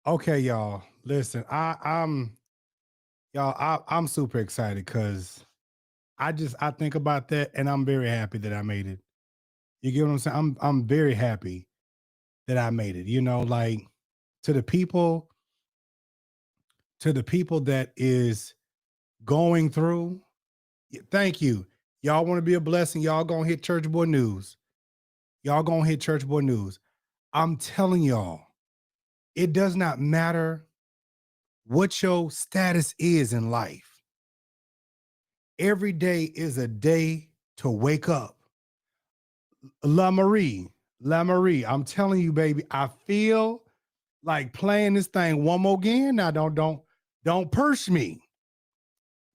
Okay, y'all. Listen, I'm super excited because I think about that and I'm very happy that I made it. You get what I'm saying? I'm very happy that I made it. Like to the people, to the people that is going through, thank you. Y'all want to be a blessing. Y'all gonna hit Church Boy News. Y'all gonna hit Church Boy News. I'm telling y'all, it does not matter what your status is in life. Every day is a day to wake up. La Marie, La Marie, I'm telling you, baby, I feel like playing this thing one more again. Now, don't push me.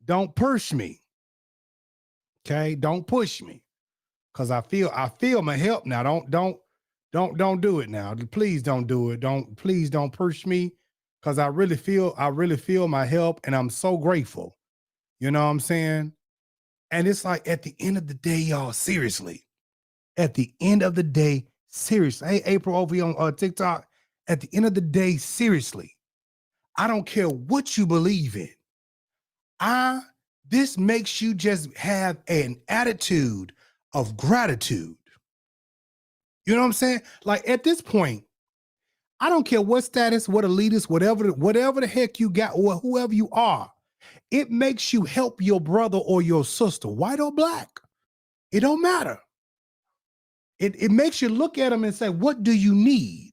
Don't push me. Okay, don't push me, cause I feel my help now. Don't do it now. Please don't do it. Please don't push me, cause I really feel my help, and I'm so grateful. You know what I'm saying? And it's like at the end of the day, y'all, seriously, at the end of the day, seriously. Hey, April over here on TikTok, at the end of the day, seriously, I don't care what you believe in. I This makes you just have an attitude of gratitude. You know what I'm saying? Like at this point, I don't care what status, what elitist, whatever the heck you got, or whoever you are. It makes you help your brother or your sister, white or black. It don't matter. It makes you look at them and say, what do you need?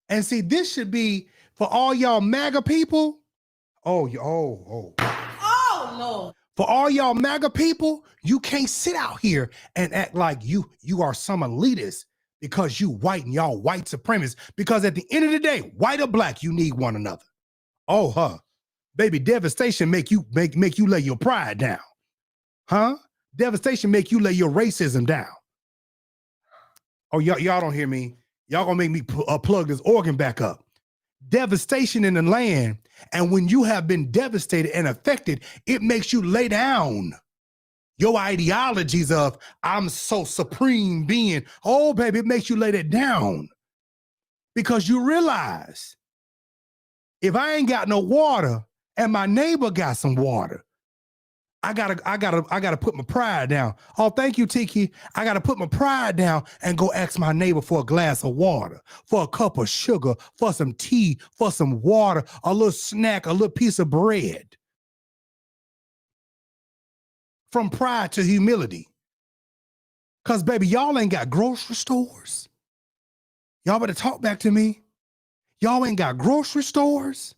And see, this should be for all y'all MAGA people. Oh. Oh, Lord. For all y'all MAGA people, you can't sit out here and act like you are some elitist because you white and y'all white supremacists. Because at the end of the day, white or black, you need one another. Oh, baby, devastation make you lay your pride down. Huh? Devastation make you lay your racism down. Oh, y'all don't hear me. Y'all gonna make me plug this organ back up. Devastation in the land, and when you have been devastated and affected, it makes you lay down your ideologies of I'm so supreme being. Oh, baby, it makes you lay that down because you realize if I ain't got no water and my neighbor got some water, I gotta put my pride down. Oh, thank you, Tiki. I gotta put my pride down and go ask my neighbor for a glass of water, for a cup of sugar, for some tea, for some water, a little snack, a little piece of bread. From pride to humility. Cause baby, y'all ain't got grocery stores. Y'all better talk back to me. Y'all ain't got grocery stores.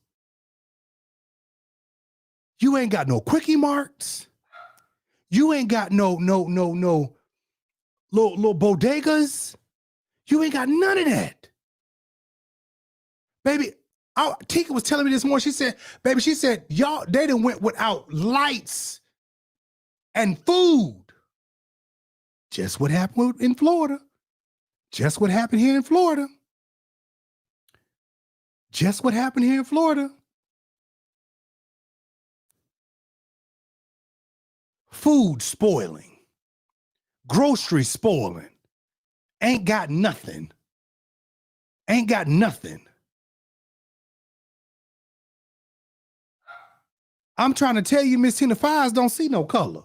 You ain't got no quickie marts. You ain't got no little bodegas. You ain't got none of that. Baby, Tika was telling me this morning, she said, y'all, they done went without lights and food. Just what happened in Florida. Just what happened here in Florida. Just what happened here in Florida. Food spoiling. Groceries spoiling. Ain't got nothing. Ain't got nothing. I'm trying to tell you, Miss Tina, fires don't see no color.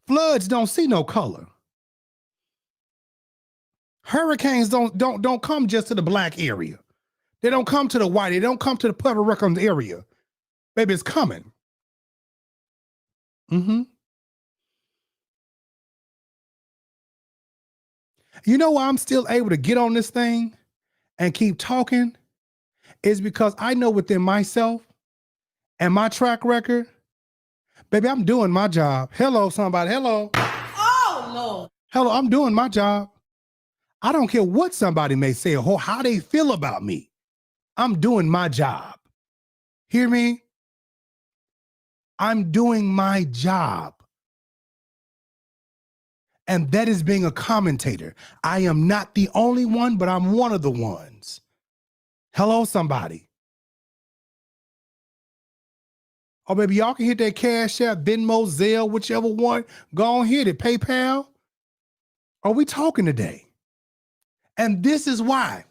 Floods don't see no color. Hurricanes don't come just to the black area. They don't come to the white. They don't come to the Puerto Rican area. Baby, it's coming. Mm-hmm. You know why I'm still able to get on this thing and keep talking? Is because I know within myself and my track record, baby, I'm doing my job. Hello, somebody. Hello. Oh, Lord. Hello, I'm doing my job. I don't care what somebody may say or how they feel about me. I'm doing my job. Hear me? I'm doing my job. And that is being a commentator. I am not the only one, but I'm one of the ones. Hello, somebody. Oh, baby, y'all can hit that Cash App, Venmo, Zelle, whichever one. Go on, hit it. PayPal. Are we talking today? And this is why.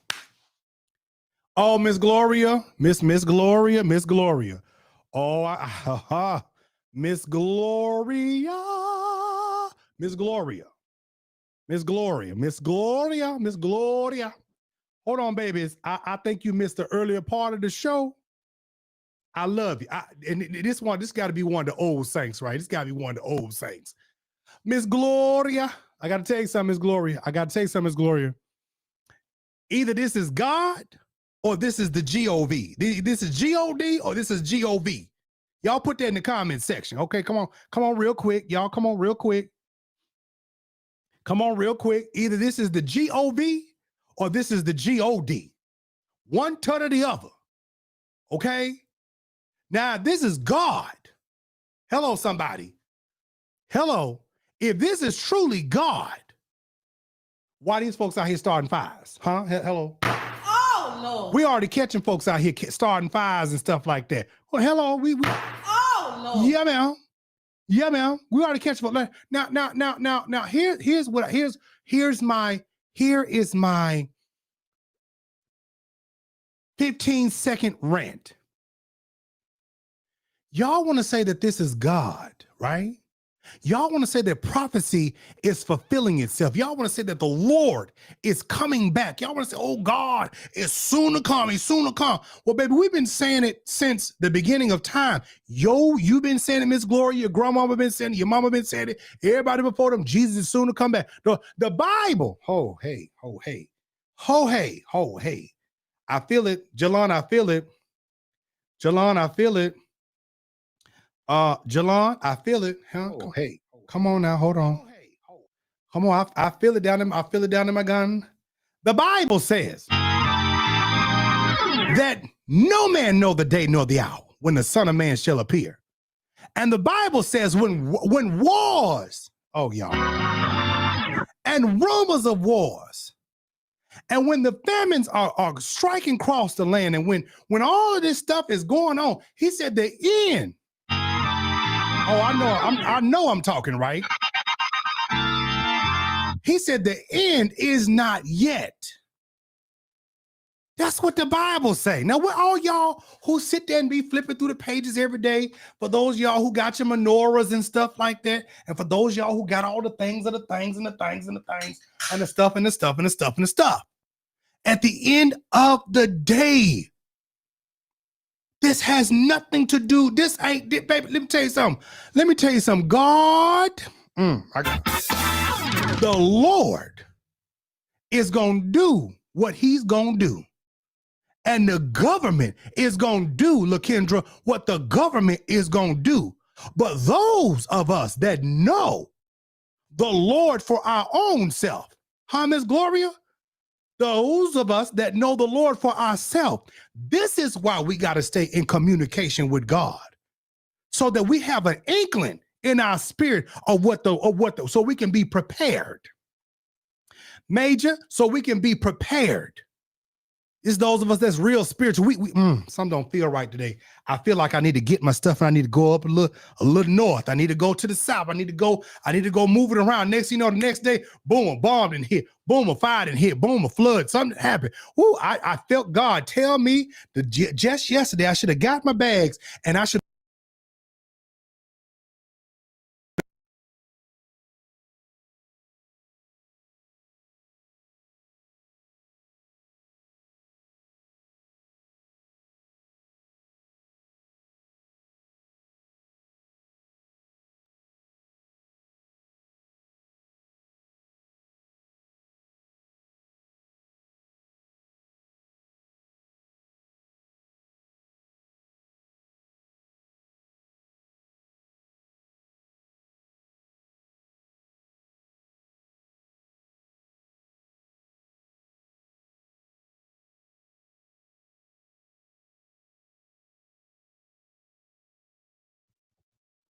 Oh, Miss Gloria, Miss Gloria, Miss Gloria. Oh, Miss Gloria, Miss Gloria, Miss Gloria, Miss Gloria, Miss Gloria. Hold on, babies. I think you missed the earlier part of the show. I love you. And this got to be one of the old saints, right? This got to be one of the old saints. Miss Gloria, I got to tell you something, Miss Gloria. I got to tell you something, Miss Gloria. Either this is God or this is the G-O-V. This is G-O-D or this is G-O-V. Y'all put that in the comment section. Okay, come on real quick. Y'all come on real quick. Come on real quick. Either this is the G-O-V or this is the G-O-D. One ton or the other. Okay? Now, this is God. Hello, somebody. Hello. If this is truly God, why these folks out here starting fires? Huh? Hello. Oh, Lord. We already catching folks out here starting fires and stuff like that. Well, hello. Oh, Lord. Yeah, man. Yeah, man. We already catching folks. Now. Here is my 15-second rant. Y'all want to say that this is God, right? Y'all want to say that prophecy is fulfilling itself. Y'all want to say that the Lord is coming back. Y'all want to say, oh, God is soon to come. He's soon to come. Well, baby, we've been saying it since the beginning of time. You've been saying it, Miss Gloria. Your grandmama been saying it. Your mama been saying it. Everybody before them, Jesus is soon to come back. The Bible, ho, hey. I feel it. Jalon, I feel it. Jalon, I feel it. Huh? Oh, hey, come on now, hold on. Come on, I feel it down in my gun. The Bible says that no man know the day nor the hour when the Son of Man shall appear. And the Bible says when wars, oh y'all, and rumors of wars, and when the famines are striking across the land, and when all of this stuff is going on, he said the end. Oh, I know I'm talking right. He said the end is not yet. That's what the Bible say. Now, what all y'all who sit there and be flipping through the pages every day, for those y'all who got your menorahs and stuff like that, and for those y'all who got all the things and the things and the things and the things and the stuff and the stuff and the stuff and the stuff. At the end of the day, this has nothing to do. This ain't, baby. Let me tell you something. God, the Lord is gonna do what He's gonna do, and the government is gonna do, LaKendra, what the government is gonna do. But those of us that know the Lord for our own self, huh, Miss Gloria? Those of us that know the Lord for ourselves, this is why we got to stay in communication with God, so that we have an inkling in our spirit of so we can be prepared. Major, so we can be prepared. It's those of us that's real spiritual. Some don't feel right today. I feel like I need to get my stuff and I need to go up a little north. I need to go to the south. I need to go move it around. Next, the next day, boom, a bomb and hit, boom, a fire and hit, boom, a flood. Something happened. Ooh, I felt God tell me that just yesterday I should have got my bags and I should.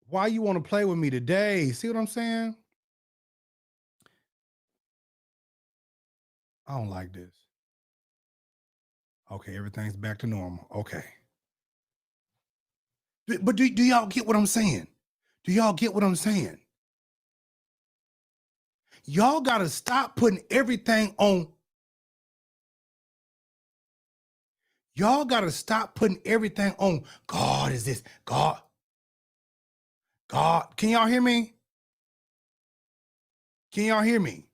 Why you want to play with me today? See what I'm saying? I don't like this. Okay, everything's back to normal. Okay. But do y'all get what I'm saying? Do y'all get what I'm saying? Y'all got to stop putting everything on. Y'all got to stop putting everything on God is this, God. God, can y'all hear me? Can y'all hear me?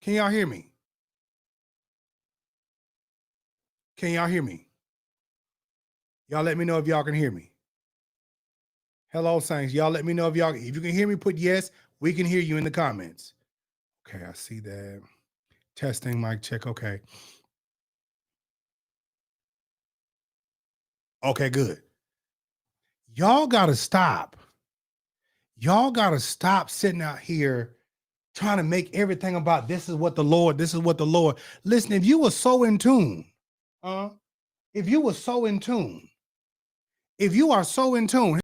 Can y'all hear me? Can y'all hear me? Y'all let me know if y'all can hear me. Hello, Saints. Y'all let me know if you can hear me, put yes. We can hear you in the comments. Okay, I see that. Testing, mic check. Okay. Okay, good. Y'all got to stop. Y'all got to stop sitting out here trying to make everything about this is what the Lord. Listen, if you were so in tune, if you are so in tune,